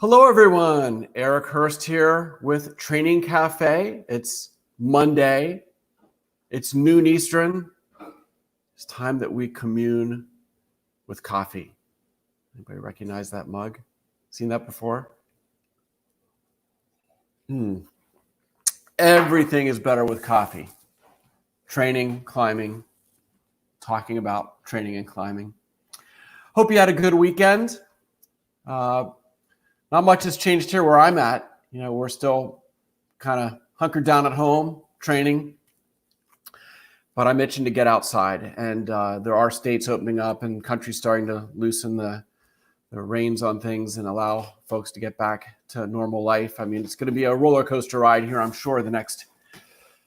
Hello, everyone. Eric Hurst here with Training Café. It's Monday. It's noon Eastern. It's time that we commune with coffee. Anybody recognize that mug? Seen that before? Everything is better with coffee. Training, climbing, talking about training and climbing. Hope you had a good weekend. Not much has changed here where I'm at. We're still kind of hunkered down at home, training. But I'm itching to get outside. And there are states opening up and countries starting to loosen the reins on things and allow folks to get back to normal life. I mean, it's going to be a roller coaster ride here, I'm sure, the next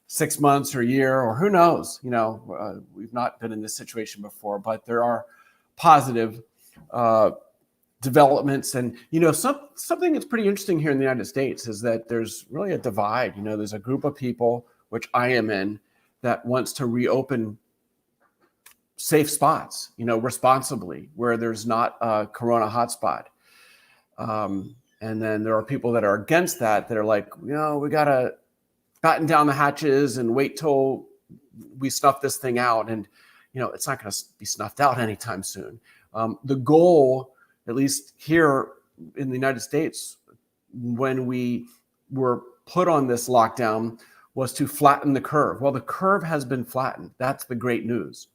6 months or a year, or who knows. We've not been in this situation before, but there are positive developments. And, something that's pretty interesting here in the United States is that there's really a divide. There's a group of people, which I am in, that wants to reopen safe spots, responsibly, where there's not a corona hotspot. And then there are people that are against that are like, we got to batten down the hatches and wait till we snuff this thing out. And, it's not going to be snuffed out anytime soon. The goal, at least here in the United States, when we were put on this lockdown, was to flatten the curve. Well, the curve has been flattened. That's the great news.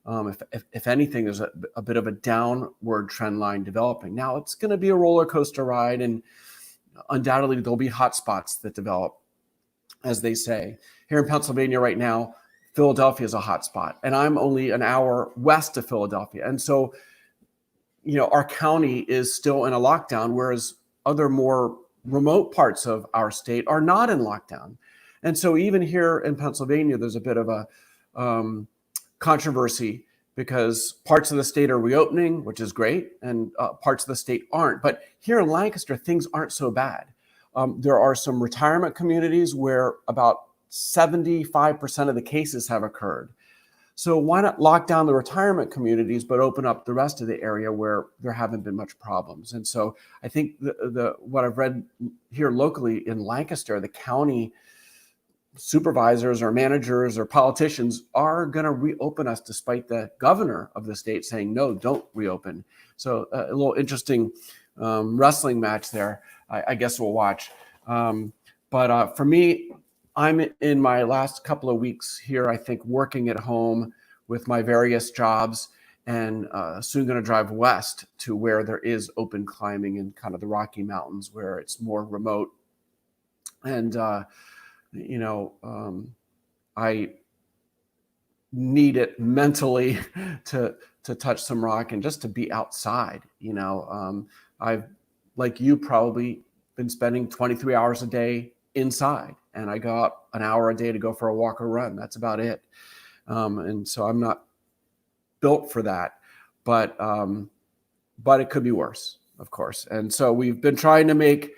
If anything, there's a bit of a downward trend line developing. Now, it's going to be a roller coaster ride, and undoubtedly there'll be hot spots that develop, as they say. Here in Pennsylvania right now, Philadelphia is a hot spot, and I'm only an hour west of Philadelphia. And so, our county is still in a lockdown, whereas other more remote parts of our state are not in lockdown. And so even here in Pennsylvania, there's a bit of a controversy because parts of the state are reopening, which is great, and parts of the state aren't. But here in Lancaster, things aren't so bad. There are some retirement communities where about 75% of the cases have occurred. So why not lock down the retirement communities, but open up the rest of the area where there haven't been much problems? And so I think what I've read here locally in Lancaster, the county supervisors or managers or politicians are going to reopen us despite the governor of the state saying, no, don't reopen. So a little interesting wrestling match there. I guess we'll watch. But for me, I'm in my last couple of weeks here, I think, working at home with my various jobs, and soon going to drive west to where there is open climbing in kind of the Rocky Mountains where it's more remote. And, I need it mentally to touch some rock and just to be outside. I've, like you, probably been spending 23 hours a day inside, and I go out an hour a day to go for a walk or run. That's about it. And so I'm not built for that, but it could be worse, of course. And so we've been trying to make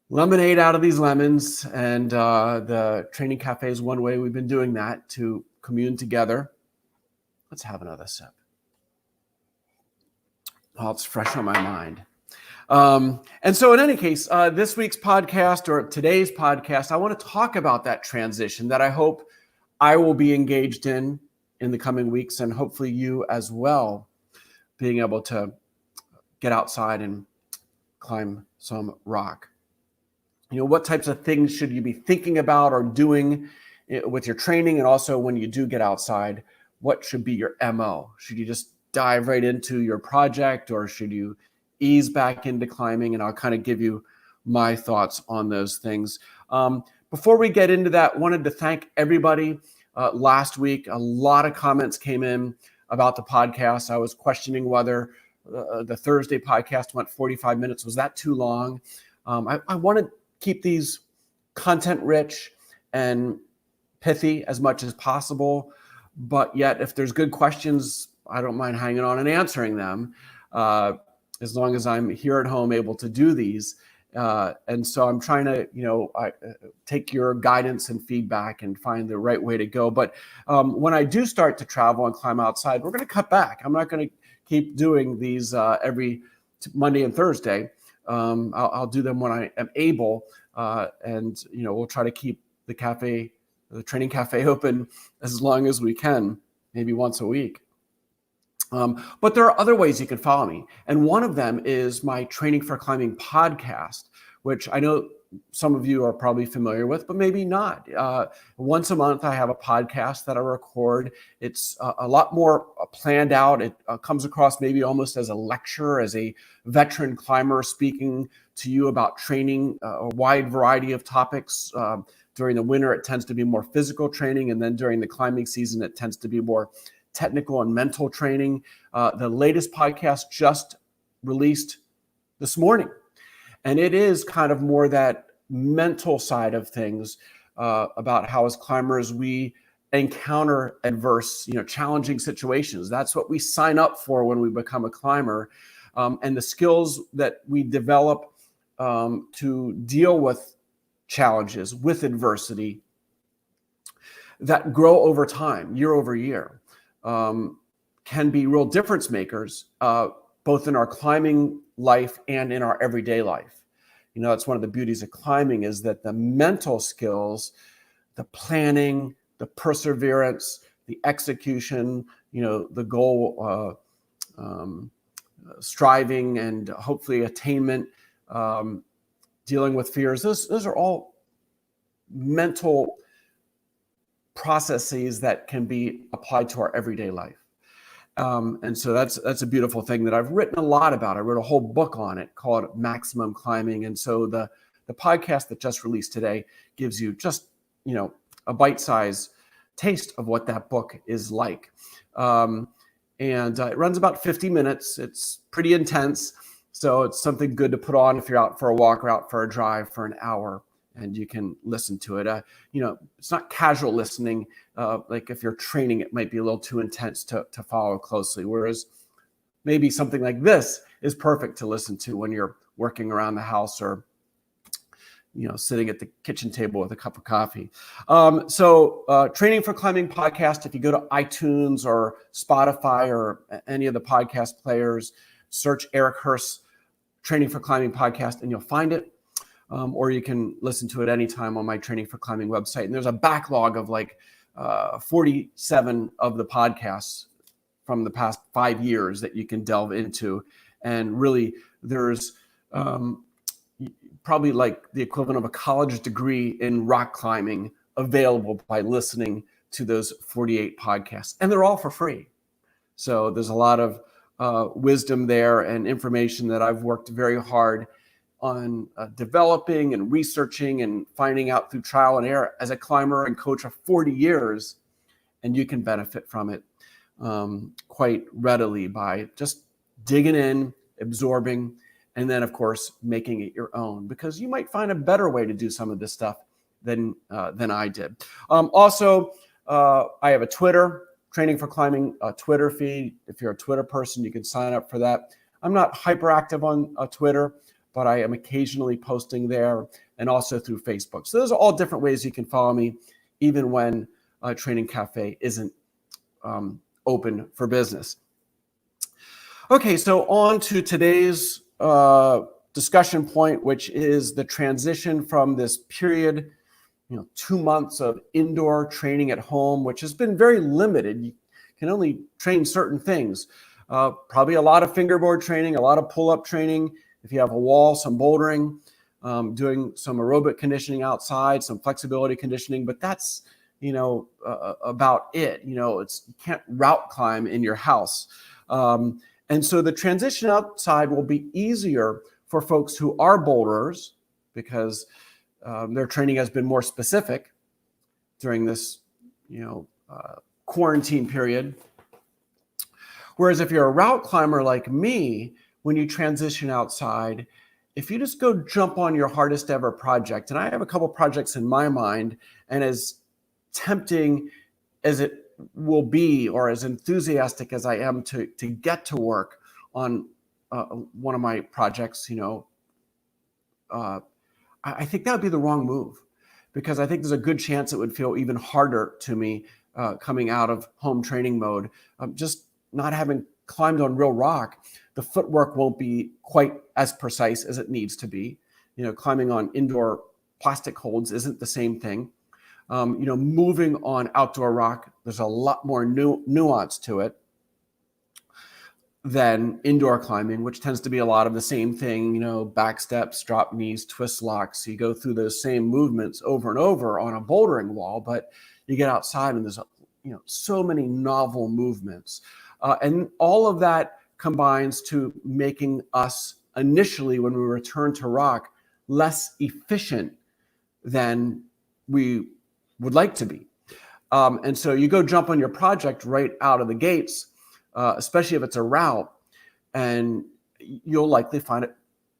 lemonade out of these lemons, and the Training Café is one way we've been doing that, to commune together. Let's have another sip. Oh, it's fresh on my mind. And so in any case, this week's podcast, or today's podcast, I want to talk about that transition that I hope I will be engaged in the coming weeks, and hopefully you as well, being able to get outside and climb some rock. What types of things should you be thinking about or doing with your training? And also when you do get outside, what should be your MO? Should you just dive right into your project, or should you ease back into climbing? And I'll kind of give you my thoughts on those things. Before we get into that, wanted to thank everybody. Last week, a lot of comments came in about the podcast. I was questioning whether the Thursday podcast went 45 minutes. Was that too long? I want to keep these content rich and pithy as much as possible, but yet if there's good questions, I don't mind hanging on and answering them, as long as I'm here at home able to do these. And so I'm trying to, take your guidance and feedback and find the right way to go. But when I do start to travel and climb outside, we're going to cut back. I'm not going to keep doing these every Monday and Thursday. I'll do them when I am able. And, we'll try to keep the training cafe open as long as we can, maybe once a week. But there are other ways you can follow me. And one of them is my Training for Climbing podcast, which I know some of you are probably familiar with, but maybe not. Once a month, I have a podcast that I record. It's a lot more planned out. It comes across maybe almost as a lecture, as a veteran climber speaking to you about training, a wide variety of topics. During the winter, it tends to be more physical training. And then during the climbing season, it tends to be more technical and mental training. The latest podcast just released this morning. And it is kind of more that mental side of things, about how as climbers we encounter adverse, challenging situations. That's what we sign up for when we become a climber. And the skills that we develop to deal with challenges, with adversity, that grow over time, year over year, can be real difference makers, both in our climbing life and in our everyday life. That's one of the beauties of climbing, is that the mental skills, the planning, the perseverance, the execution, the goal, striving and hopefully attainment, dealing with fears, those are all mental processes that can be applied to our everyday life. And so that's a beautiful thing that I've written a lot about. I wrote a whole book on it called Maximum Climbing. And so the podcast that just released today gives you just, a bite-sized taste of what that book is like. And it runs about 50 minutes. It's pretty intense. So it's something good to put on if you're out for a walk or out for a drive for an hour, and you can listen to it. It's not casual listening. Like if you're training, it might be a little too intense to follow closely. Whereas maybe something like this is perfect to listen to when you're working around the house or, sitting at the kitchen table with a cup of coffee. So Training for Climbing podcast, if you go to iTunes or Spotify or any of the podcast players, search Eric Hurst's Training for Climbing podcast and you'll find it. Or you can listen to it anytime on my Training for Climbing website. And there's a backlog of 47 of the podcasts from the past 5 years that you can delve into. And really, there's probably like the equivalent of a college degree in rock climbing available by listening to those 48 podcasts. And they're all for free. So there's a lot of wisdom there and information that I've worked very hard on developing and researching and finding out through trial and error as a climber and coach of 40 years. And you can benefit from it quite readily by just digging in, absorbing, and then, of course, making it your own, because you might find a better way to do some of this stuff than I did. Also, I have a Twitter, Training for Climbing Twitter feed. If you're a Twitter person, you can sign up for that. I'm not hyperactive on Twitter, but I am occasionally posting there, and also through Facebook. So those are all different ways you can follow me, even when Training Cafe isn't open for business. Okay, so on to today's discussion point, which is the transition from this period, 2 months of indoor training at home, which has been very limited. You can only train certain things. Probably a lot of fingerboard training, a lot of pull-up training. If you have a wall, some bouldering, doing some aerobic conditioning outside, some flexibility conditioning, but that's, about it. You can't route climb in your house. And so the transition outside will be easier for folks who are boulderers, because their training has been more specific during this, quarantine period. Whereas if you're a route climber like me, when you transition outside, if you just go jump on your hardest ever project, and I have a couple projects in my mind, and as tempting as it will be, or as enthusiastic as I am to get to work on one of my projects, I think that would be the wrong move, because I think there's a good chance it would feel even harder to me coming out of home training mode, just not having climbed on real rock The footwork won't be quite as precise as it needs to be. Climbing on indoor plastic holds isn't the same thing. Moving on outdoor rock, there's a lot more nuance to it than indoor climbing, which tends to be a lot of the same thing, back steps, drop knees, twist locks. You go through those same movements over and over on a bouldering wall, but you get outside and there's so many novel movements. And all of that combines to making us initially, when we return to rock, less efficient than we would like to be. And so you go jump on your project right out of the gates, especially if it's a route, and you'll likely find it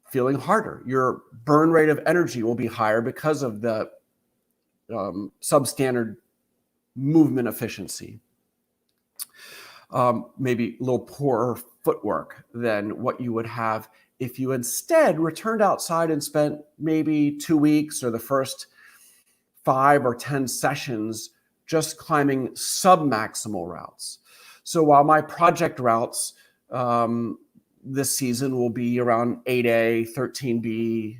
feeling harder. Your burn rate of energy will be higher because of the substandard movement efficiency. Maybe a little poorer footwork than what you would have if you instead returned outside and spent maybe 2 weeks or the first 5 or 10 sessions just climbing sub-maximal routes. So while my project routes this season will be around 8A, 13B,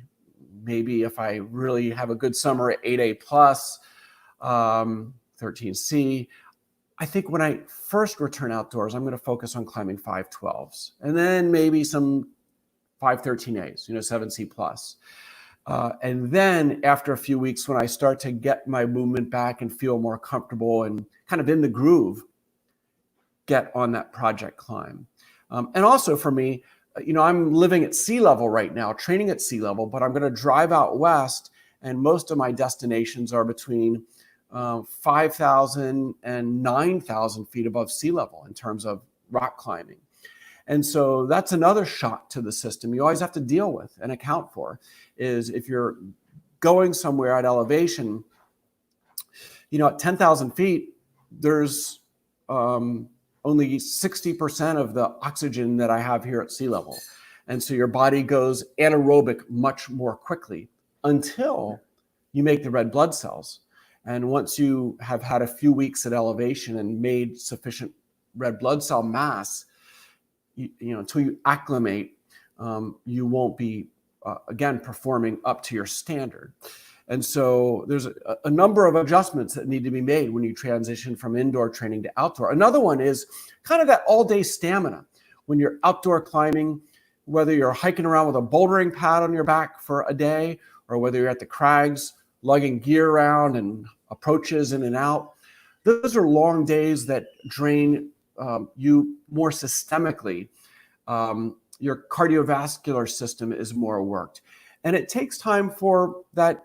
maybe if I really have a good summer at 8A plus, 13C, I think when I first return outdoors, I'm going to focus on climbing 512s and then maybe some 513As, 7C plus. And then after a few weeks, when I start to get my movement back and feel more comfortable and kind of in the groove, get on that project climb. And also for me, I'm living at sea level right now, training at sea level, but I'm going to drive out west, and most of my destinations are between 5,000 and 9,000 feet above sea level in terms of rock climbing. And so that's another shock to the system you always have to deal with and account for, is if you're going somewhere at elevation, at 10,000 feet, there's only 60% of the oxygen that I have here at sea level. And so your body goes anaerobic much more quickly until you make the red blood cells. And once you have had a few weeks at elevation and made sufficient red blood cell mass, until you acclimate, you won't be, again, performing up to your standard. And so there's a number of adjustments that need to be made when you transition from indoor training to outdoor. Another one is kind of that all-day stamina. When you're outdoor climbing, whether you're hiking around with a bouldering pad on your back for a day, or whether you're at the crags lugging gear around and approaches in and out, those are long days that drain you more systemically. Your cardiovascular system is more worked. And it takes time for that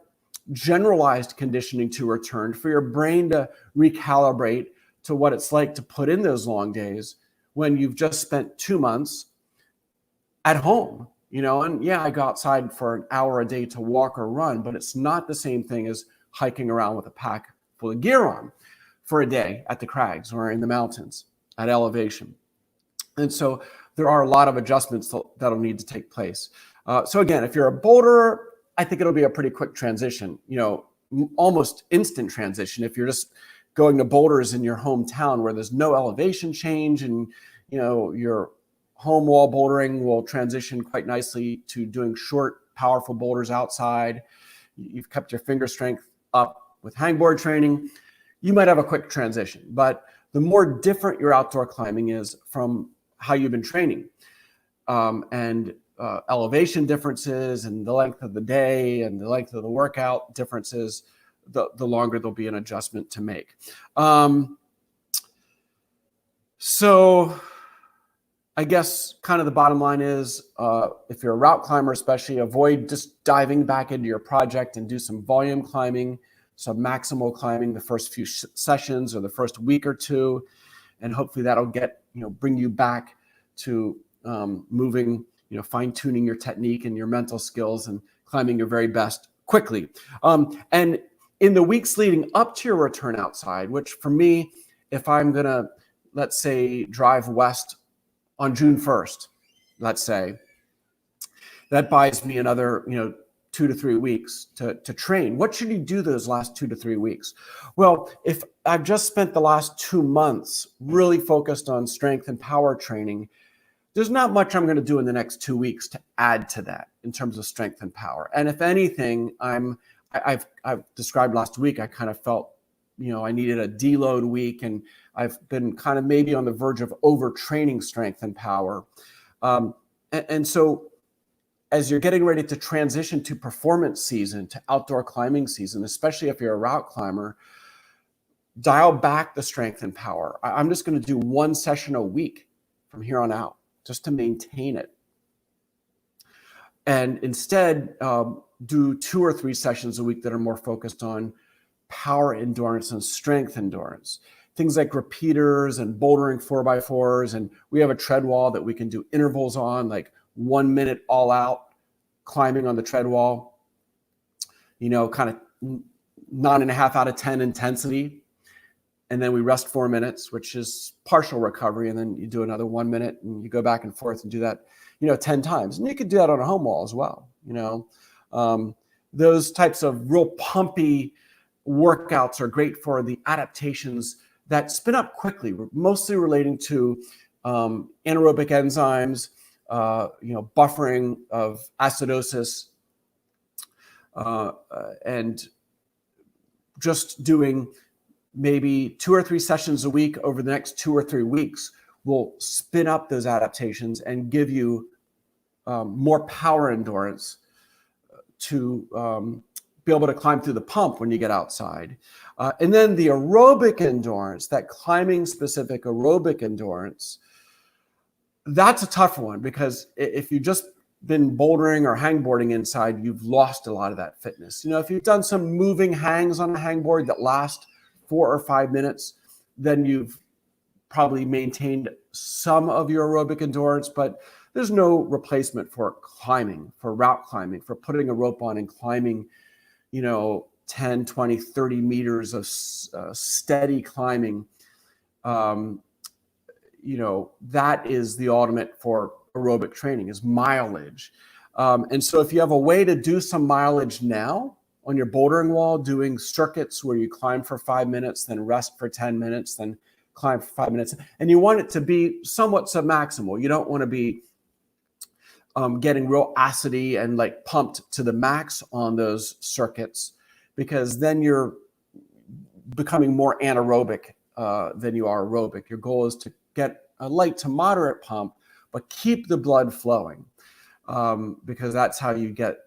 generalized conditioning to return, for your brain to recalibrate to what it's like to put in those long days when you've just spent 2 months at home, and yeah, I go outside for an hour a day to walk or run, but it's not the same thing as hiking around with a pack full of gear on for a day at the crags or in the mountains at elevation. And so there are a lot of adjustments that'll need to take place. So again, if you're a boulderer, I think it'll be a pretty quick transition, almost instant transition. If you're just going to boulders in your hometown where there's no elevation change, and your home wall bouldering will transition quite nicely to doing short, powerful boulders outside. You've kept your finger strength up with hangboard training, you might have a quick transition. But the more different your outdoor climbing is from how you've been training, and elevation differences and the length of the day and the length of the workout differences, the longer there'll be an adjustment to make. So I guess kind of the bottom line is, if you're a route climber especially, avoid just diving back into your project and do some volume climbing, some maximal climbing the first few sessions or the first week or two, and hopefully that'll bring you back to moving, fine-tuning your technique and your mental skills and climbing your very best quickly. And in the weeks leading up to your return outside, which for me, if I'm gonna, let's say, drive west on June 1st, let's say, that buys me another, 2 to 3 weeks to train. What should you do those last 2 to 3 weeks? Well, if I've just spent the last 2 months really focused on strength and power training, there's not much I'm going to do in the next 2 weeks to add to that in terms of strength and power. And if anything, I've described last week, I kind of felt, I needed a deload week, and I've been kind of maybe on the verge of overtraining strength and power. And so as you're getting ready to transition to performance season, to outdoor climbing season, especially if you're a route climber, dial back the strength and power. I'm just going to do one session a week from here on out, just to maintain it. And instead, do 2 or 3 sessions a week that are more focused on power endurance and strength endurance. Things like repeaters and bouldering 4x4s. And we have a tread wall that we can do intervals on, like 1 minute all out climbing on the tread wall, kind of 9.5 out of 10 intensity. And then we rest 4 minutes, which is partial recovery. And then you do another 1 minute and you go back and forth and do that, 10 times. And you could do that on a home wall as well. Those types of real pumpy workouts are great for the adaptations that spin up quickly, mostly relating to anaerobic enzymes, buffering of acidosis, and just doing maybe 2 or 3 sessions a week over the next 2 or 3 weeks will spin up those adaptations and give you more power endurance to be able to climb through the pump when you get outside. And then the aerobic endurance, that climbing specific aerobic endurance, that's a tough one, because if you've just been bouldering or hangboarding inside, you've lost a lot of that fitness. If you've done some moving hangs on a hangboard that last 4 or 5 minutes, then you've probably maintained some of your aerobic endurance, but there's no replacement for climbing, for route climbing, for putting a rope on and climbing, 10, 20, 30 meters of steady climbing. That is the ultimate for aerobic training, is mileage. And so if you have a way to do some mileage now on your bouldering wall, doing circuits where you climb for 5 minutes, then rest for 10 minutes, then climb for 5 minutes, and you want it to be somewhat submaximal. You don't want to be getting real acidy and like pumped to the max on those circuits, because then you're becoming more anaerobic than you are aerobic. Your goal is to get a light to moderate pump, but keep the blood flowing, because that's how you get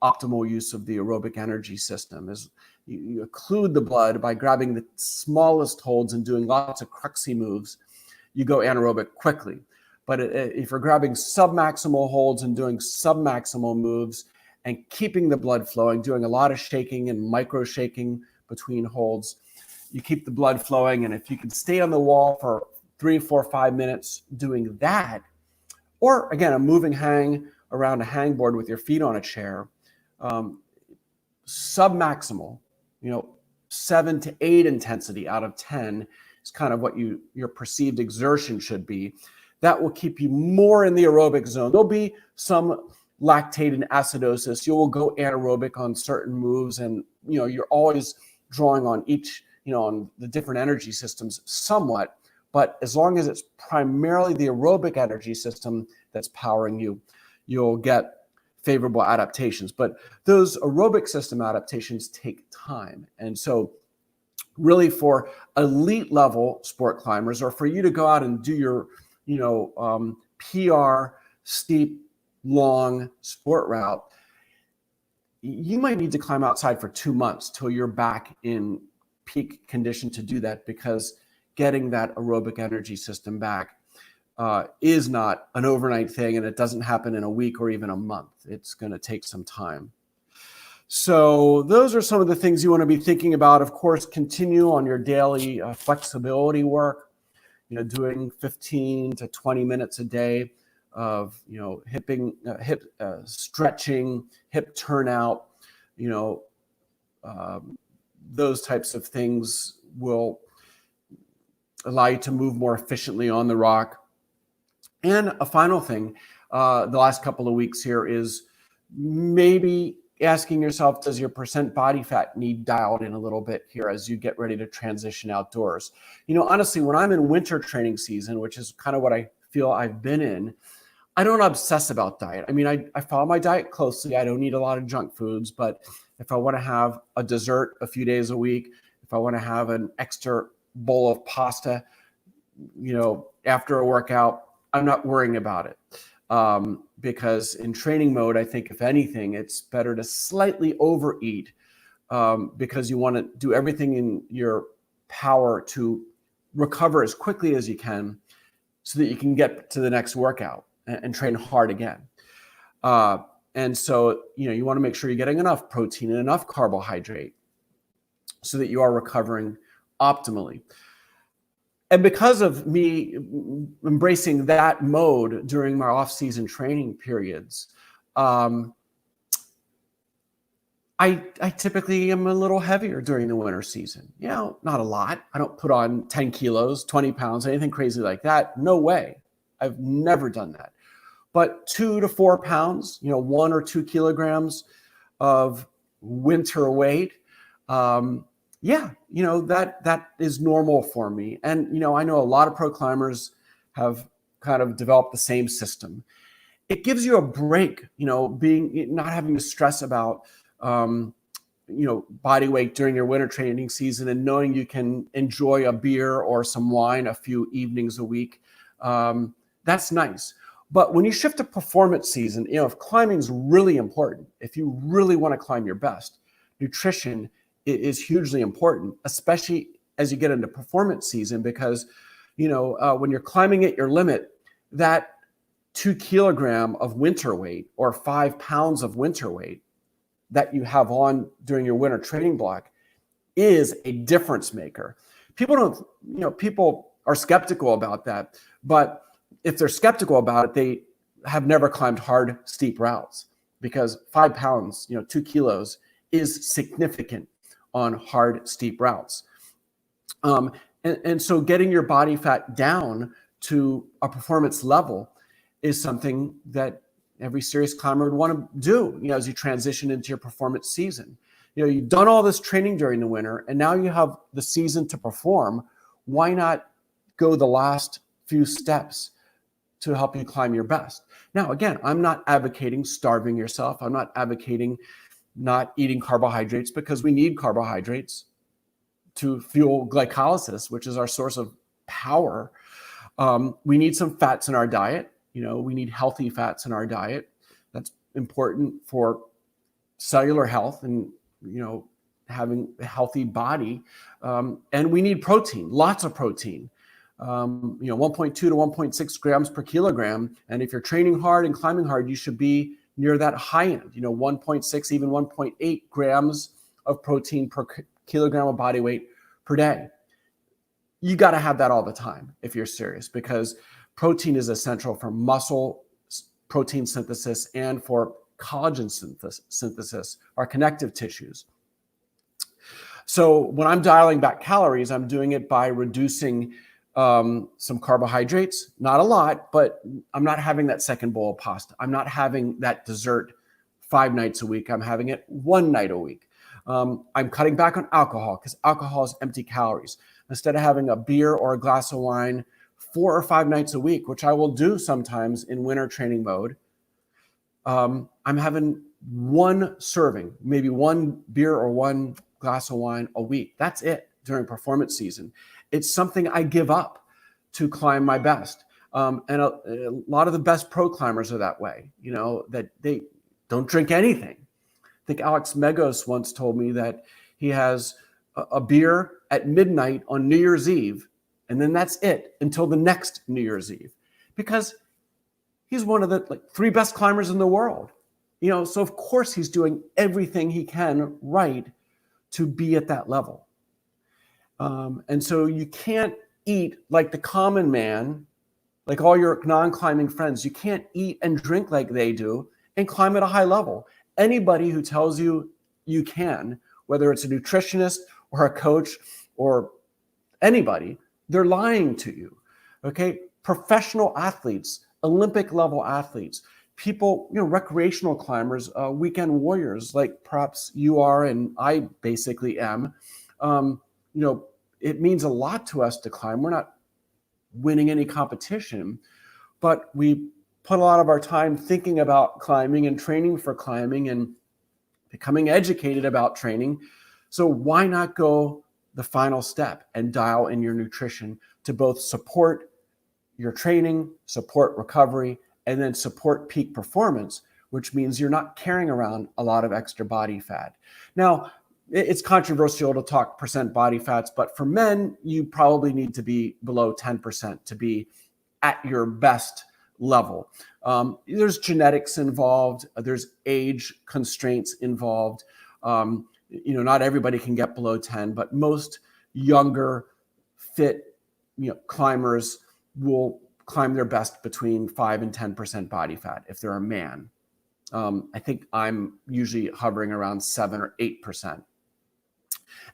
optimal use of the aerobic energy system. Is you occlude the blood by grabbing the smallest holds and doing lots of cruxy moves. You go anaerobic quickly. But if you're grabbing submaximal holds and doing submaximal moves and keeping the blood flowing, doing a lot of shaking and micro shaking between holds, you keep the blood flowing. And if you can stay on the wall for 3, 4, 5 minutes doing that, or again, a moving hang around a hangboard with your feet on a chair, submaximal, 7 to 8 intensity out of 10 is kind of what your perceived exertion should be. That will keep you more in the aerobic zone. There'll be some lactate and acidosis. You will go anaerobic on certain moves, and you're always drawing on each, on the different energy systems somewhat. But as long as it's primarily the aerobic energy system that's powering you, you'll get favorable adaptations. But those aerobic system adaptations take time. And so really for elite level sport climbers, or for you to go out and do your PR steep, long sport route, you might need to climb outside for 2 months till you're back in peak condition to do that, because getting that aerobic energy system back is not an overnight thing, and it doesn't happen in a week or even a month. It's going to take some time. So those are some of the things you want to be thinking about. Of course, continue on your daily flexibility work. Doing 15 to 20 minutes a day of, hip stretching, hip turnout, those types of things will allow you to move more efficiently on the rock. And a final thing, the last couple of weeks here is maybe asking yourself, does your percent body fat need dialed in a little bit here as you get ready to transition outdoors? Honestly, when I'm in winter training season, which is kind of what I feel I've been in, I don't obsess about diet. I mean, I follow my diet closely. I don't eat a lot of junk foods, but if I want to have a dessert a few days a week, if I want to have an extra bowl of pasta, after a workout, I'm not worrying about it. Because in training mode, I think if anything, it's better to slightly overeat, because you want to do everything in your power to recover as quickly as you can so that you can get to the next workout and train hard again. And so, you want to make sure you're getting enough protein and enough carbohydrate so that you are recovering optimally. And because of me embracing that mode during my off-season training periods, I typically am a little heavier during the winter season. Not a lot. I don't put on 10 kilos, 20 pounds, anything crazy like that. No way. I've never done that. But 2 to 4 pounds, 1 or 2 kilograms of winter weight, that is normal for me. And, I know a lot of pro climbers have kind of developed the same system. It gives you a break, not having to stress about, body weight during your winter training season, and knowing you can enjoy a beer or some wine a few evenings a week. That's nice. But when you shift to performance season, if climbing is really important, if you really want to climb your best, nutrition is hugely important, especially as you get into performance season, because, when you're climbing at your limit, that 2 kilogram of winter weight or 5 pounds of winter weight that you have on during your winter training block is a difference maker. People are skeptical about that, but if they're skeptical about it, they have never climbed hard, steep routes, because 5 pounds, 2 kilos is significant on hard, steep routes. And so getting your body fat down to a performance level is something that every serious climber would want to do, as you transition into your performance season. You've done all this training during the winter, and now you have the season to perform. Why not go the last few steps to help you climb your best? Now, again, I'm not advocating starving yourself. I'm not advocating not eating carbohydrates, because we need carbohydrates to fuel glycolysis, which is our source of power. We need some fats in our diet. We need healthy fats in our diet. That's important for cellular health and, having a healthy body. And we need protein, lots of protein. 1.2 to 1.6 grams per kilogram. And if you're training hard and climbing hard, you should be near that high end, 1.6, even 1.8 grams of protein per kilogram of body weight per day. You got to have that all the time if you're serious, because protein is essential for muscle protein synthesis and for collagen synthesis, our connective tissues. So when I'm dialing back calories, I'm doing it by reducing some carbohydrates, not a lot, but I'm not having that second bowl of pasta. I'm not having that dessert 5 nights a week. I'm having it 1 night a week. I'm cutting back on alcohol, because alcohol is empty calories. Instead of having a beer or a glass of wine 4 or 5 nights a week, which I will do sometimes in winter training mode, I'm having 1 serving, maybe 1 beer or 1 glass of wine a week. That's it during performance season. It's something I give up to climb my best. And a lot of the best pro climbers are that way, that they don't drink anything. I think Alex Megos once told me that he has a beer at midnight on New Year's Eve, and then that's it until the next New Year's Eve, because he's one of the 3 best climbers in the world. So of course he's doing everything he can right to be at that level. And so you can't eat like the common man, like all your non-climbing friends. You can't eat and drink like they do and climb at a high level. Anybody who tells you you can, whether it's a nutritionist or a coach or anybody, they're lying to you. Okay? Professional athletes, Olympic level athletes, people, recreational climbers, weekend warriors, like perhaps you are and I basically am. It means a lot to us to climb. We're not winning any competition, but we put a lot of our time thinking about climbing and training for climbing and becoming educated about training. So why not go the final step and dial in your nutrition to both support your training, support recovery, and then support peak performance, which means you're not carrying around a lot of extra body fat. Now, it's controversial to talk percent body fats, but for men, you probably need to be below 10% to be at your best level. There's genetics involved. There's age constraints involved. Not everybody can get below 10, but most younger, fit, climbers will climb their best between 5 and 10% body fat if they're a man. I think I'm usually hovering around 7 or 8%.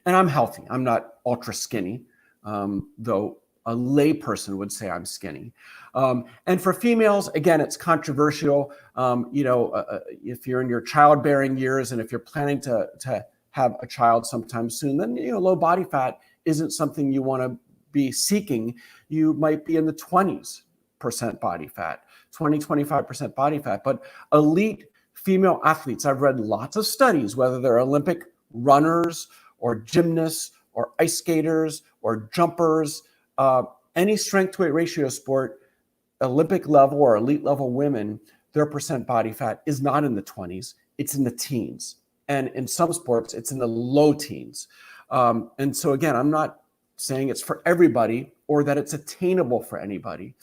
And I'm healthy. I'm not ultra skinny, though a lay person would say I'm skinny. And for females, again, it's controversial. If you're in your childbearing years and if you're planning to have a child sometime soon, then low body fat isn't something you want to be seeking. You might be in the 20% body fat, 25% body fat. But elite female athletes, I've read lots of studies, whether they're Olympic runners or gymnasts or ice skaters or jumpers, any strength to weight ratio sport, Olympic level or elite level women, their percent body fat is not in the 20s, it's in the teens. And in some sports, it's in the low teens. And so again, I'm not saying it's for everybody or that it's attainable for anybody.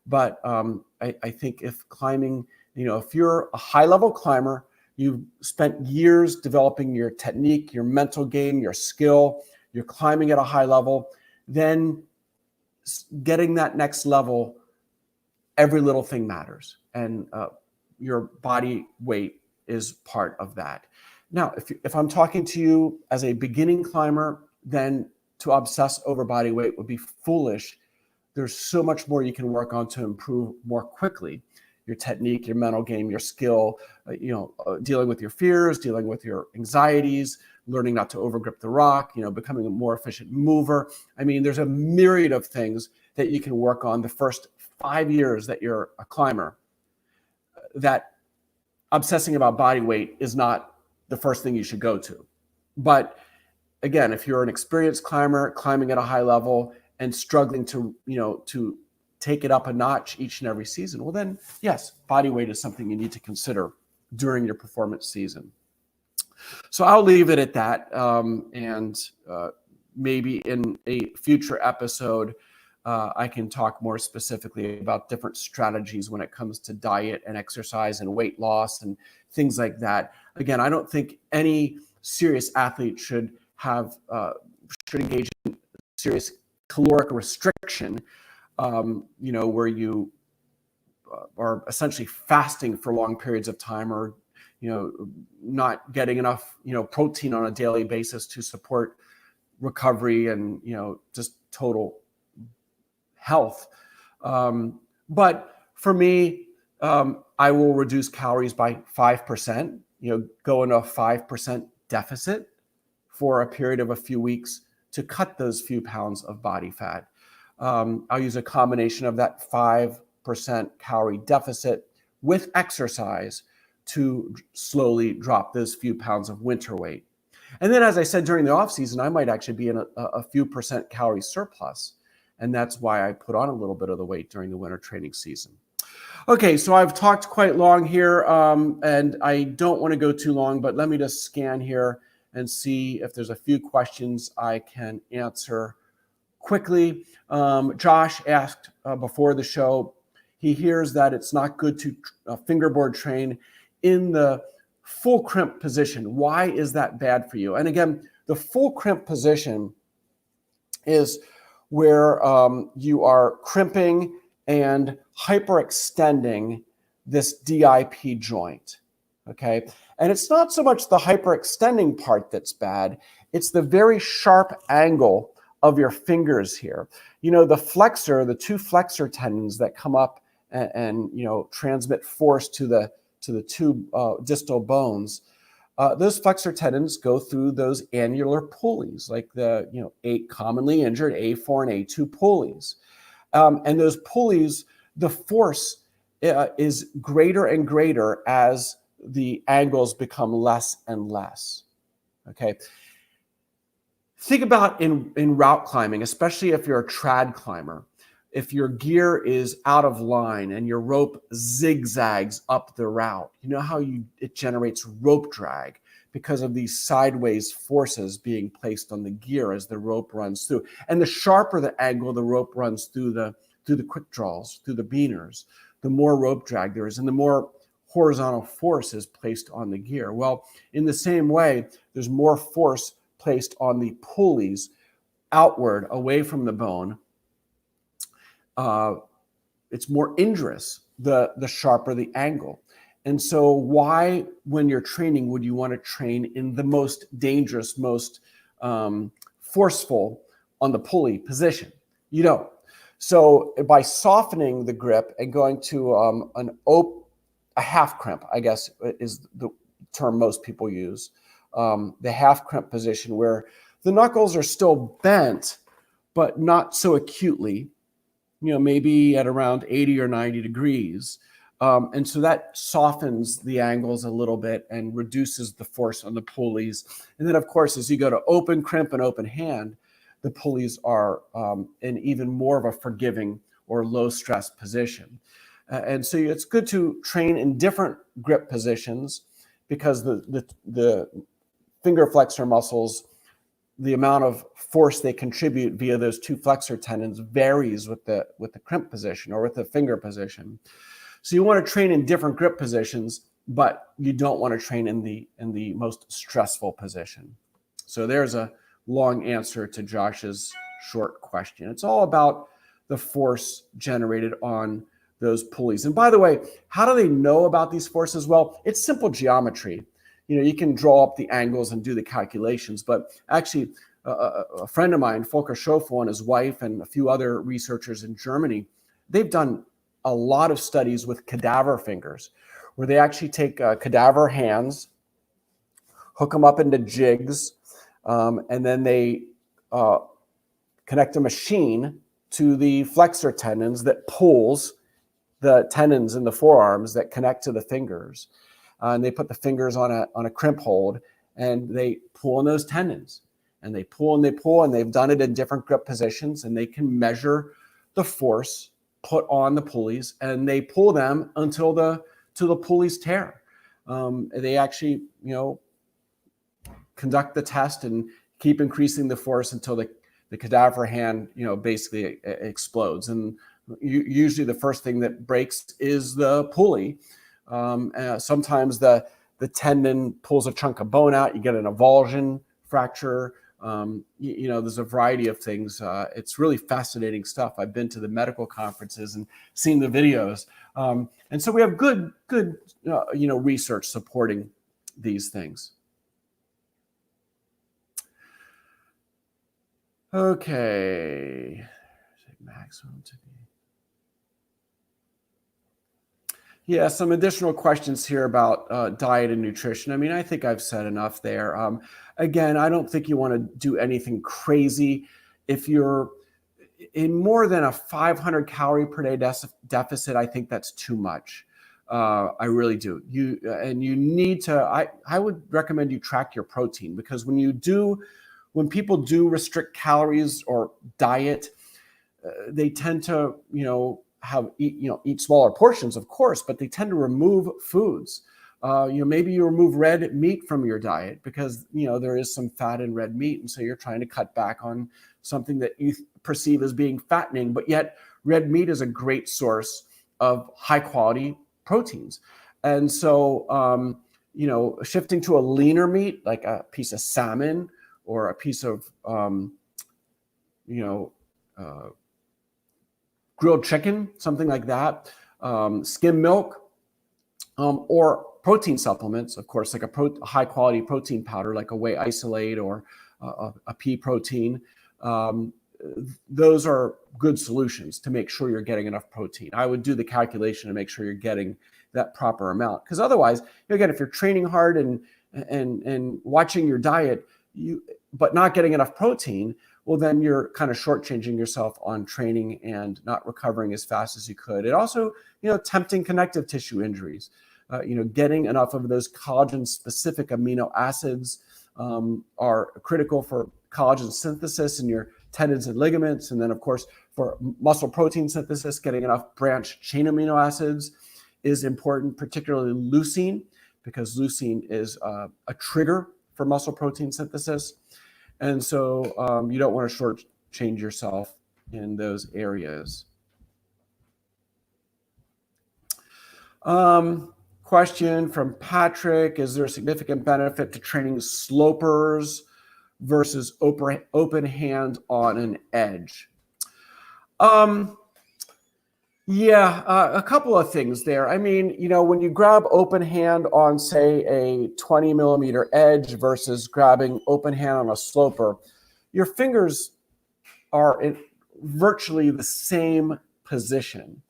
But I think if climbing, if you're a high level climber, you've spent years developing your technique, your mental game, your skill, you're climbing at a high level, then getting that next level, every little thing matters. And your body weight is part of that. Now, if I'm talking to you as a beginning climber, then to obsess over body weight would be foolish. There's so much more you can work on to improve more quickly. Your technique, your mental game, your skill, dealing with your fears, dealing with your anxieties, learning not to overgrip the rock, becoming a more efficient mover. I mean, there's a myriad of things that you can work on the first 5 years that you're a climber. That obsessing about body weight is not the first thing you should go to. But again, if you're an experienced climber climbing at a high level and struggling to take it up a notch each and every season, well then, yes, body weight is something you need to consider during your performance season. So I'll leave it at that. And maybe in a future episode, I can talk more specifically about different strategies when it comes to diet and exercise and weight loss and things like that. Again, I don't think any serious athlete should engage in serious caloric restriction, where you are essentially fasting for long periods of time or, not getting enough, protein on a daily basis to support recovery and, just total health. But for me, I will reduce calories by 5%, go into a 5% deficit for a period of a few weeks to cut those few pounds of body fat. I'll use a combination of that 5% calorie deficit with exercise to slowly drop those few pounds of winter weight. And then, as I said, during the off season, I might actually be in a few percent calorie surplus. And that's why I put on a little bit of the weight during the winter training season. Okay, so I've talked quite long here, and I don't want to go too long, but let me just scan here and see if there's a few questions I can answer quickly. Josh asked before the show, he hears that it's not good to fingerboard train in the full crimp position. Why is that bad for you? And again, the full crimp position is where you are crimping and hyperextending this DIP joint, okay? And it's not so much the hyperextending part that's bad, it's the very sharp angle of your fingers here. The two flexor tendons that come up and transmit force to the two distal bones, those flexor tendons go through those annular pulleys, like the commonly injured A4 and A2 pulleys. And those pulleys, the force is greater and greater as the angles become less and less. Okay. Think about in route climbing, especially if you're a trad climber. If your gear is out of line and your rope zigzags up the route, you know how it generates rope drag because of these sideways forces being placed on the gear as the rope runs through. And the sharper the angle the rope runs through the quick draws, through the beaners, the more rope drag there is and the more horizontal force is placed on the gear. Well, in the same way, there's more force placed on the pulleys outward away from the bone. It's more injurious the sharper the angle. And so why, when you're training, would you want to train in the most dangerous, most forceful on the pulley position? You don't. So by softening the grip and going to a half crimp, I guess is the term most people use, the half crimp position where the knuckles are still bent, but not so acutely, maybe at around 80 or 90 degrees. And so that softens the angles a little bit and reduces the force on the pulleys. And then, of course, as you go to open crimp and open hand, the pulleys are in even more of a forgiving or low stress position. And so it's good to train in different grip positions because the finger flexor muscles, the amount of force they contribute via those two flexor tendons varies with the crimp position or with the finger position. So you want to train in different grip positions, but you don't want to train in the most stressful position. So there's a long answer to Josh's short question. It's all about the force generated on those pulleys. And by the way, how do they know about these forces? Well, it's simple geometry. You can draw up the angles and do the calculations, but actually a friend of mine, Volker Schofel, and his wife and a few other researchers in Germany, they've done a lot of studies with cadaver fingers where they actually take cadaver hands, hook them up into jigs, and then they connect a machine to the flexor tendons that pulls the tendons in the forearms that connect to the fingers. And they put the fingers on a crimp hold and they pull on those tendons and they pull and they pull, and they've done it in different grip positions, and they can measure the force put on the pulleys, and they pull them until the pulleys tear. They actually, conduct the test and keep increasing the force until the cadaver hand, basically explodes. And usually the first thing that breaks is the pulley. Sometimes the tendon pulls a chunk of bone out. You get an avulsion fracture. There's a variety of things. It's really fascinating stuff. I've been to the medical conferences and seen the videos. And so we have good research supporting these things. Okay. Maximum to be. Yeah, some additional questions here about diet and nutrition. I mean, I think I've said enough there. Again, I don't think you want to do anything crazy. If you're in more than a 500 calorie per day deficit, I think that's too much. I really do. You need to, I would recommend you track your protein, because when people do restrict calories or diet, they tend to, eat smaller portions, of course, but they tend to remove foods. Maybe you remove red meat from your diet because, there is some fat in red meat. And so you're trying to cut back on something that you perceive as being fattening, but yet red meat is a great source of high quality proteins. And so, shifting to a leaner meat, like a piece of salmon or a piece of, grilled chicken, something like that, skim milk, or protein supplements, of course, like a high quality protein powder, like a whey isolate or a pea protein. Those are good solutions to make sure you're getting enough protein. I would do the calculation to make sure you're getting that proper amount, because otherwise, again, if you're training hard and watching your diet, but not getting enough protein, well, then you're kind of shortchanging yourself on training and not recovering as fast as you could. It also, tempting connective tissue injuries. Getting enough of those collagen-specific amino acids are critical for collagen synthesis in your tendons and ligaments. And then, of course, for muscle protein synthesis, getting enough branched chain amino acids is important, particularly leucine, because leucine is a trigger for muscle protein synthesis. And so you don't want to shortchange yourself in those areas. Question from Patrick: is there a significant benefit to training slopers versus open hand on an edge? Yeah, a couple of things there. I mean, when you grab open hand on, say, a 20 millimeter edge versus grabbing open hand on a sloper, your fingers are in virtually the same position.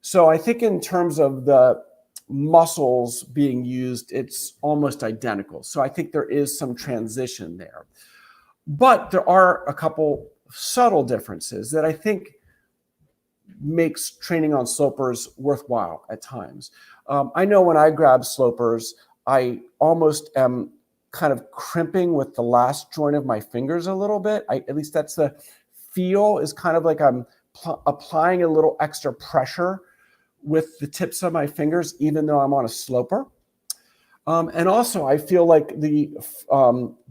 So I think in terms of the muscles being used, it's almost identical. So I think there is some transition there. But there are a couple subtle differences that I think makes training on slopers worthwhile at times. I know when I grab slopers, I almost am kind of crimping with the last joint of my fingers a little bit. At least that's the feel, is kind of like I'm applying a little extra pressure with the tips of my fingers, even though I'm on a sloper. And also, I feel like the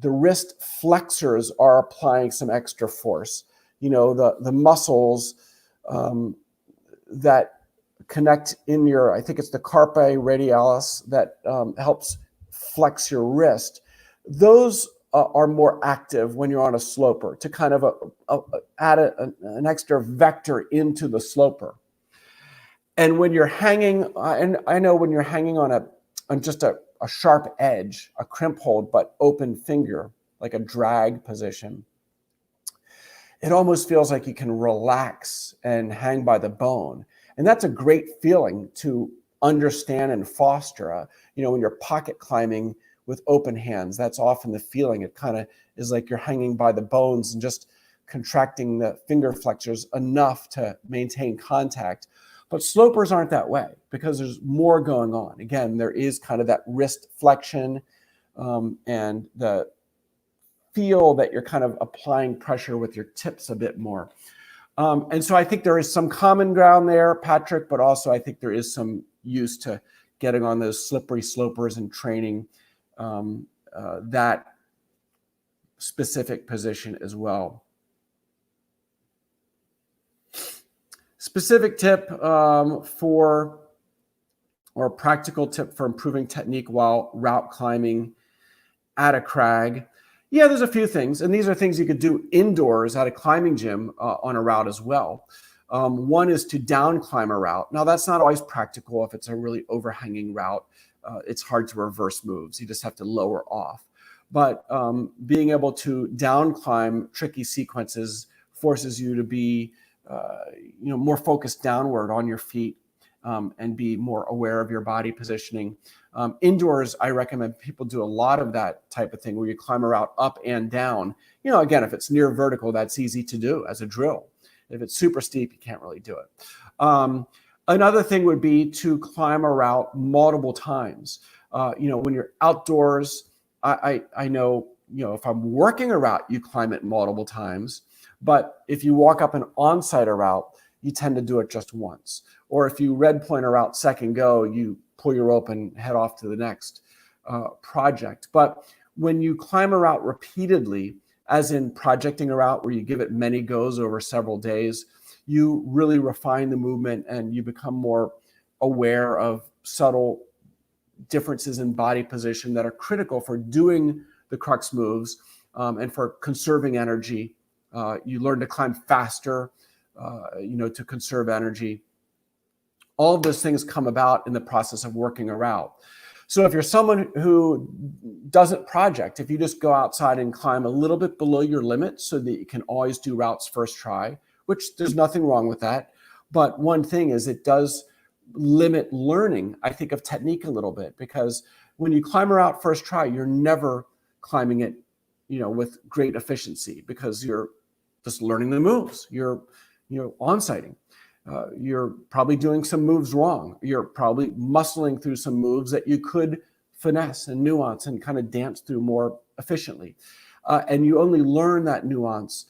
wrist flexors are applying some extra force. The muscles that connect in I think it's the carpi radialis that helps flex your wrist. Those are more active when you're on a sloper to kind of add an extra vector into the sloper. And when you're hanging, and I know when you're hanging on just a sharp edge, a crimp hold, but open finger, like a drag position, it almost feels like you can relax and hang by the bone. And that's a great feeling to understand and foster. When you're pocket climbing with open hands, that's often the feeling. It kind of is like you're hanging by the bones and just contracting the finger flexors enough to maintain contact. But slopers aren't that way because there's more going on. Again, there is kind of that wrist flexion and the feel that you're kind of applying pressure with your tips a bit more. And so I think there is some common ground there, Patrick, but also I think there is some use to getting on those slippery slopers and training that specific position as well. Specific tip or practical tip for improving technique while route climbing at a crag. Yeah, there's a few things, and these are things you could do indoors at a climbing gym on a route as well. One is to down climb a route. Now, that's not always practical if it's a really overhanging route. It's hard to reverse moves. You just have to lower off. But being able to down climb tricky sequences forces you to be more focused downward on your feet and be more aware of your body positioning. Indoors, I recommend people do a lot of that type of thing where you climb a route up and down. Again, if it's near vertical, that's easy to do as a drill. If it's super steep, you can't really do it. Another thing would be to climb a route multiple times. When you're outdoors, I know, if I'm working a route, you climb it multiple times. But if you walk up an on-site route, you tend to do it just once. Or if you red point a route second go, you pull your rope and head off to the next project. But when you climb a route repeatedly, as in projecting a route where you give it many goes over several days, you really refine the movement and you become more aware of subtle differences in body position that are critical for doing the crux moves and for conserving energy. You learn to climb faster, to conserve energy. All of those things come about in the process of working a route. So if you're someone who doesn't project, if you just go outside and climb a little bit below your limit so that you can always do routes first try, which there's nothing wrong with that. But one thing is it does limit learning, I think, of technique a little bit, because when you climb a route first try, you're never climbing it, with great efficiency because you're just learning the moves. You're on-sighting. You're probably doing some moves wrong. You're probably muscling through some moves that you could finesse and nuance and kind of dance through more efficiently. And you only learn that nuance.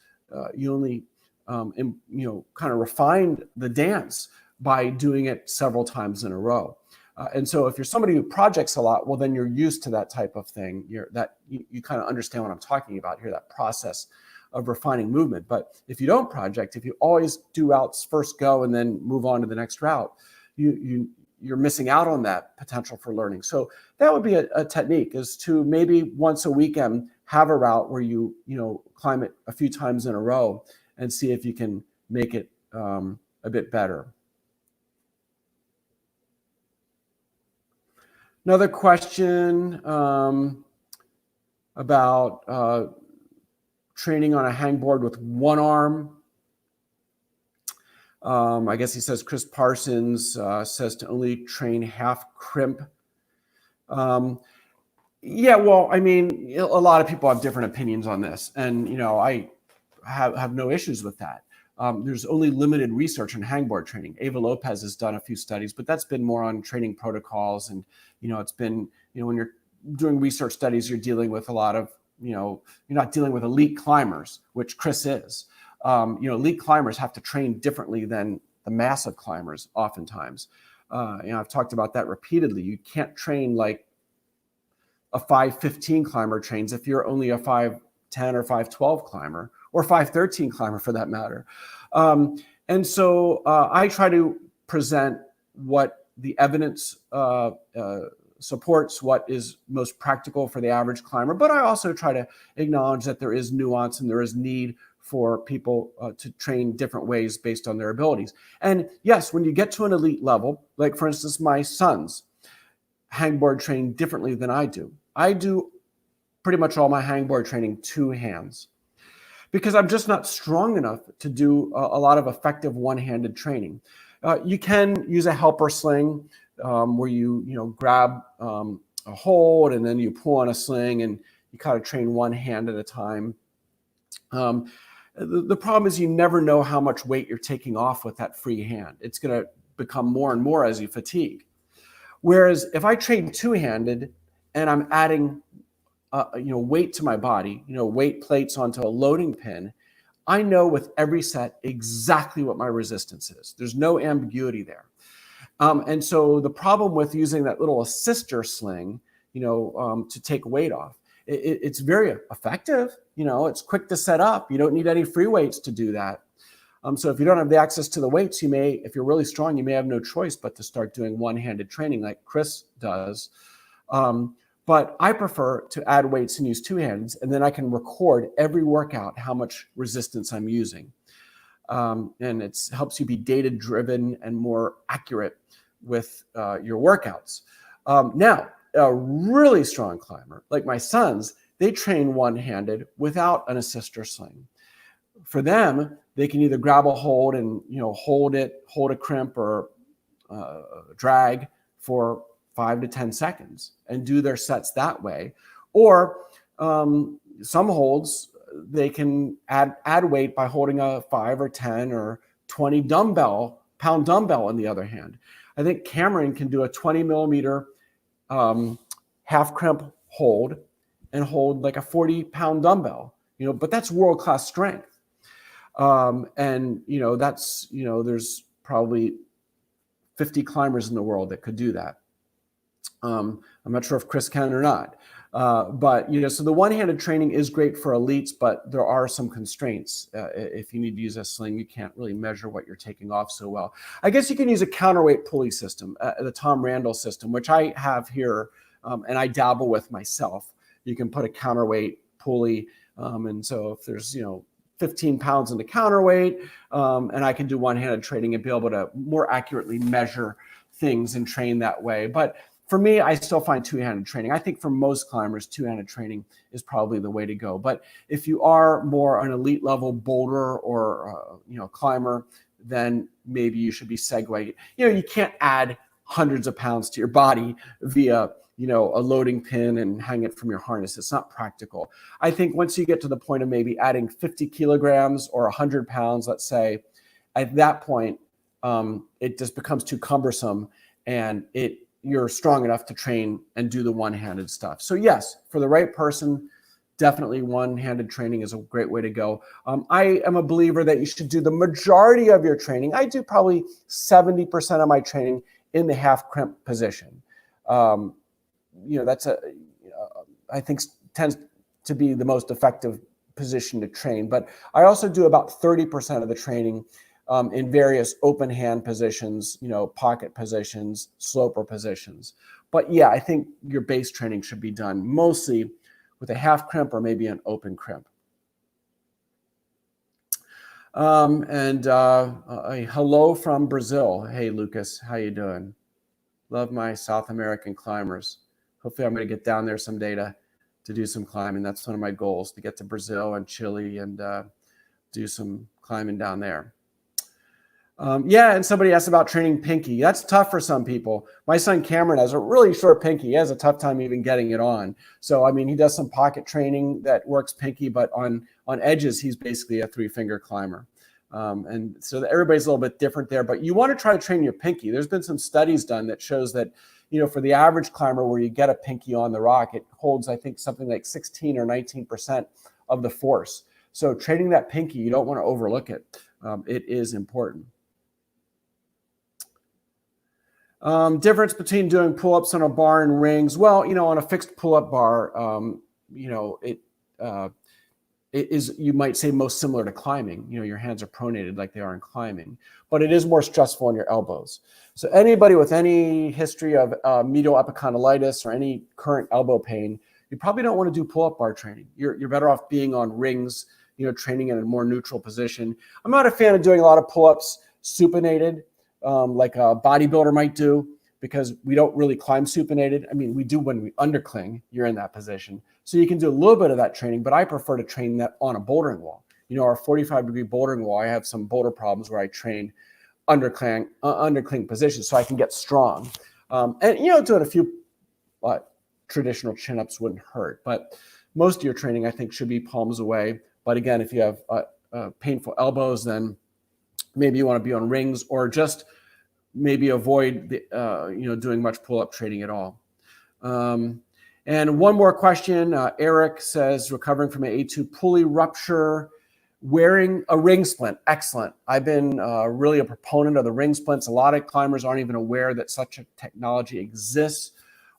You only, kind of refine the dance by doing it several times in a row. And so if you're somebody who projects a lot, well, then you're used to that type of thing. You kind of understand what I'm talking about here, that process of refining movement. But if you don't project, if you always do routes first go and then move on to the next route, you're missing out on that potential for learning. So that would be a technique, is to maybe once a weekend have a route where you climb it a few times in a row and see if you can make it a bit better. Another question about training on a hangboard with one arm. I guess he says Chris Parsons says to only train half crimp. Yeah, well, I mean, a lot of people have different opinions on this, and I have no issues with that. There's only limited research on hangboard training. Ava Lopez has done a few studies, but that's been more on training protocols, and it's been when you're doing research studies, you're dealing with a lot of you're not dealing with elite climbers, which Chris is. Elite climbers have to train differently than the massive climbers oftentimes. I've talked about that repeatedly. You can't train like a 5'15" climber trains if you're only a 5'10" or 5'12" climber, or 5'13" climber for that matter. And so I try to present what the evidence supports, what is most practical for the average climber, but I also try to acknowledge that there is nuance and there is need for people to train different ways based on their abilities. And yes, when you get to an elite level, like for instance, my sons hangboard train differently than I do. I do pretty much all my hangboard training two hands, because I'm just not strong enough to do a lot of effective one-handed training. You can use a helper sling where you grab a hold and then you pull on a sling and you kind of train one hand at a time. The problem is you never know how much weight you're taking off with that free hand. It's going to become more and more as you fatigue. Whereas if I train two-handed and I'm adding weight to my body, weight plates onto a loading pin, I know with every set exactly what my resistance is. There's no ambiguity there. And so the problem with using that little assister sling, to take weight off, it's very effective. It's quick to set up. You don't need any free weights to do that. So if you don't have the access to the weights, if you're really strong, you may have no choice but to start doing one-handed training like Chris does. But I prefer to add weights and use two hands, and then I can record every workout how much resistance I'm using. And it helps you be data-driven and more accurate with your workouts. Now, a really strong climber, like my sons, they train one-handed without an assister sling. For them, they can either grab a hold and hold a crimp or drag for 5 to 10 seconds and do their sets that way. Or some holds, they can add weight by holding a 5 or 10 or 20 pound dumbbell in the other hand. I think Cameron can do a 20 millimeter half crimp hold and hold like a 40-pound dumbbell, but that's world-class strength. And that's, there's probably 50 climbers in the world that could do that. I'm not sure if Chris can or not. But, so the one-handed training is great for elites, but there are some constraints. If you need to use a sling, you can't really measure what you're taking off so well. I guess you can use a counterweight pulley system, the Tom Randall system, which I have here, and I dabble with myself. You can put a counterweight pulley. And so if there's, 15 pounds in the counterweight, and I can do one-handed training and be able to more accurately measure things and train that way. But for me, I still find two-handed training. I think for most climbers, two-handed training is probably the way to go. But if you are more an elite level boulder or climber, then maybe you should be segueing. You can't add hundreds of pounds to your body via, a loading pin and hang it from your harness. It's not practical. I think once you get to the point of maybe adding 50 kilograms or 100 pounds, let's say, at that point, it just becomes too cumbersome, and you're strong enough to train and do the one-handed stuff. So yes, for the right person, definitely one-handed training is a great way to go. I am a believer that you should do the majority of your training. I do probably 70% of my training in the half crimp position. That's I think tends to be the most effective position to train. But I also do about 30% of the training in various open hand positions, pocket positions, sloper positions. But yeah, I think your base training should be done mostly with a half crimp or maybe an open crimp. A hello from Brazil. Hey, Lucas, how you doing? Love my South American climbers. Hopefully I'm going to get down there someday to do some climbing. That's one of my goals, to get to Brazil and Chile and do some climbing down there. And somebody asked about training pinky. That's tough for some people. My son Cameron has a really short pinky. He has a tough time even getting it on. So, he does some pocket training that works pinky, but on edges, he's basically a 3-finger climber. And so everybody's a little bit different there, but you want to try to train your pinky. There's been some studies done that shows that, for the average climber where you get a pinky on the rock, it holds, I think, something like 16 or 19% of the force. So training that pinky, you don't want to overlook it. It is important. Difference between doing pull-ups on a bar and rings. Well, on a fixed pull-up bar, it is, you might say, most similar to climbing. Your hands are pronated like they are in climbing, but it is more stressful on your elbows. So anybody with any history of medial epicondylitis or any current elbow pain, you probably don't want to do pull-up bar training. You're better off being on rings, training in a more neutral position. I'm not a fan of doing a lot of pull-ups supinated, like a bodybuilder might do, because we don't really climb supinated. We do when we undercling, you're in that position. So you can do a little bit of that training, but I prefer to train that on a bouldering wall. Our 45-degree bouldering wall, I have some boulder problems where I train undercling positions so I can get strong. Doing a few traditional chin-ups wouldn't hurt, but most of your training, I think, should be palms away. But again, if you have painful elbows, then maybe you want to be on rings, or just maybe avoid doing much pull-up training at all. And one more question. Eric says, recovering from an A2 pulley rupture, wearing a ring splint. Excellent. I've been really a proponent of the ring splints. A lot of climbers aren't even aware that such a technology exists,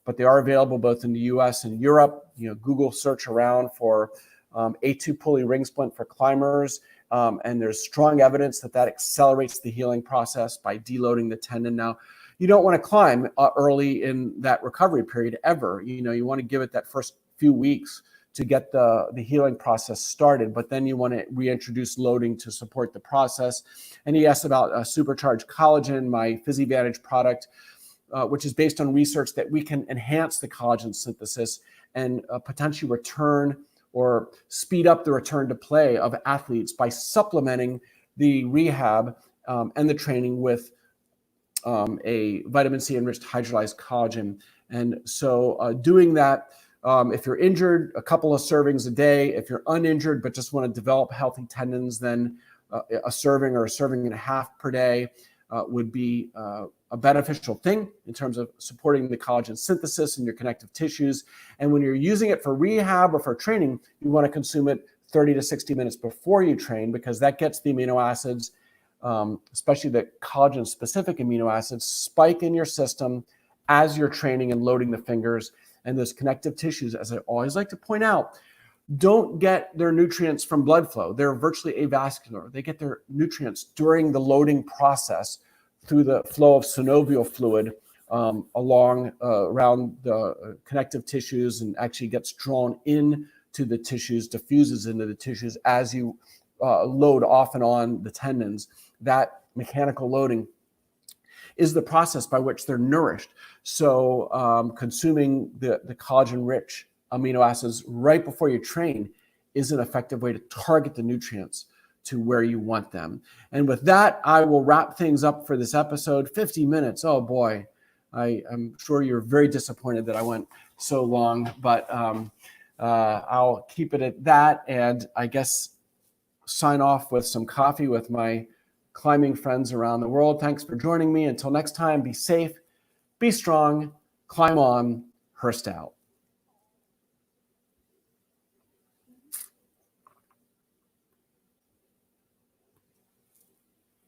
but they are available both in the US and Europe. Google search around for A2 pulley ring splint for climbers. And there's strong evidence that accelerates the healing process by deloading the tendon. Now, you don't want to climb early in that recovery period ever. You want to give it that first few weeks to get the healing process started, but then you want to reintroduce loading to support the process. And he asked about Supercharged Collagen, my PhysiVantage product, which is based on research that we can enhance the collagen synthesis and potentially return or speed up the return to play of athletes by supplementing the rehab and the training with a vitamin C enriched hydrolyzed collagen. And so doing that, if you're injured, a couple of servings a day. If you're uninjured but just want to develop healthy tendons, then a serving or a serving and a half per day would be a beneficial thing in terms of supporting the collagen synthesis in your connective tissues. And when you're using it for rehab or for training, you want to consume it 30 to 60 minutes before you train, because that gets the amino acids, especially the collagen-specific amino acids, spike in your system as you're training and loading the fingers. And those connective tissues, as I always like to point out, don't get their nutrients from blood flow. They're virtually avascular. They get their nutrients during the loading process through the flow of synovial fluid around the connective tissues, and actually gets drawn into the tissues, diffuses into the tissues as you load off and on the tendons. That mechanical loading is the process by which they're nourished. So consuming the collagen-rich amino acids right before you train is an effective way to target the nutrients to where you want them. And with that, I will wrap things up for this episode. 50 minutes, oh boy. I'm sure you're very disappointed that I went so long, but I'll keep it at that. And I guess sign off with some coffee with my climbing friends around the world. Thanks for joining me. Until next time, be safe, be strong, climb on, Hurst out.